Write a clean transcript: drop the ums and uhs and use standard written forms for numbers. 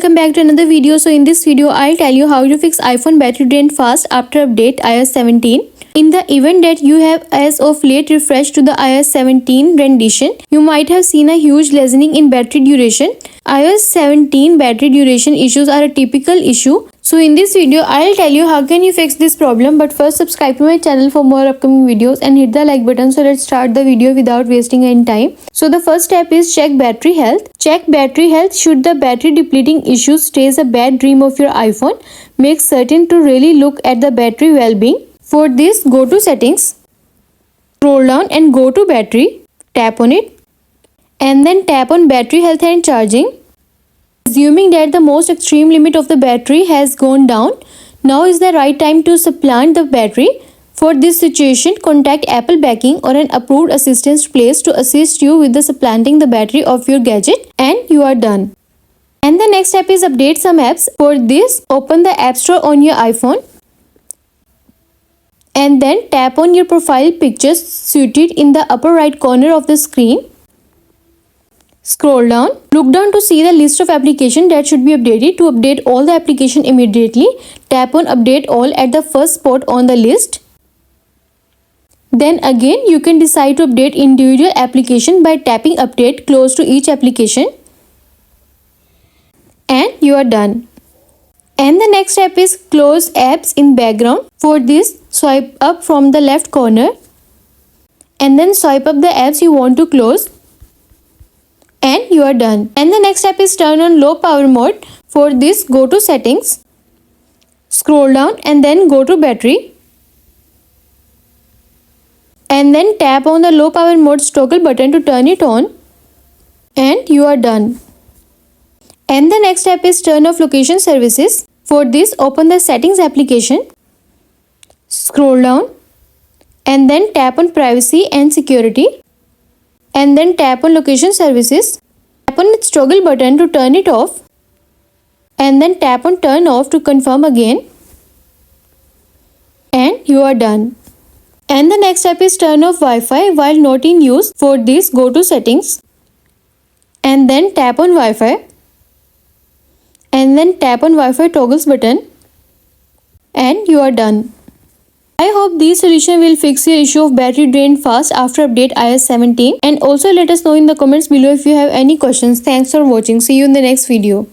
welcome back to another video. So in this video I'll tell you how to fix iPhone battery drain fast after update iOS 17. In the event that you have as of late refreshed to the iOS 17 rendition, you might have seen a huge lessening in battery duration. iOS 17 battery duration issues are a typical issue. So in this video I'll tell you how can you fix this problem, but first subscribe to my channel for more upcoming videos and hit the like button. So let's start the video without wasting any time. So the first step is check battery health. Check battery health. Should the battery depleting issue stays a bad dream of your iPhone, make certain to really look at the battery well-being. For this, go to settings, scroll down and go to battery, tap on it and then tap on battery health and charging. Assuming that the most extreme limit of the battery has gone down, now is the right time to supplant the battery. For this situation, contact Apple Backing or an approved assistance place to assist you with the supplanting the battery of your gadget, and you are done. And the next step is update some apps. For this, open the App Store on your iPhone and then tap on your profile pictures suited in the upper right corner of the screen. Scroll down, look down to see the list of applications that should be updated. To update all the application immediately, tap on update all at the first spot on the list. Then again you can decide to update individual application by tapping update close to each application, and you are done. And the next step is close apps in background. For this, swipe up from the left corner and then swipe up the apps you want to close, and you are done. And the next step is turn on low power mode. For this, go to settings, scroll down and then go to battery and then tap on the low power mode toggle button to turn it on, and you are done. And the next step is turn off location services. For this, open the settings application, scroll down and then tap on privacy and security and then tap on location services. Tap on its toggle button to turn it off and then tap on turn off to confirm again, and you are done. And the next step is turn off Wi-Fi while not in use. For this, go to settings and then tap on Wi-Fi and then tap on Wi-Fi toggles button, and you are done. I hope this solution will fix your issue of battery drain fast after update iOS 17, and also let us know in the comments below if you have any questions. Thanks for watching. See you in the next video.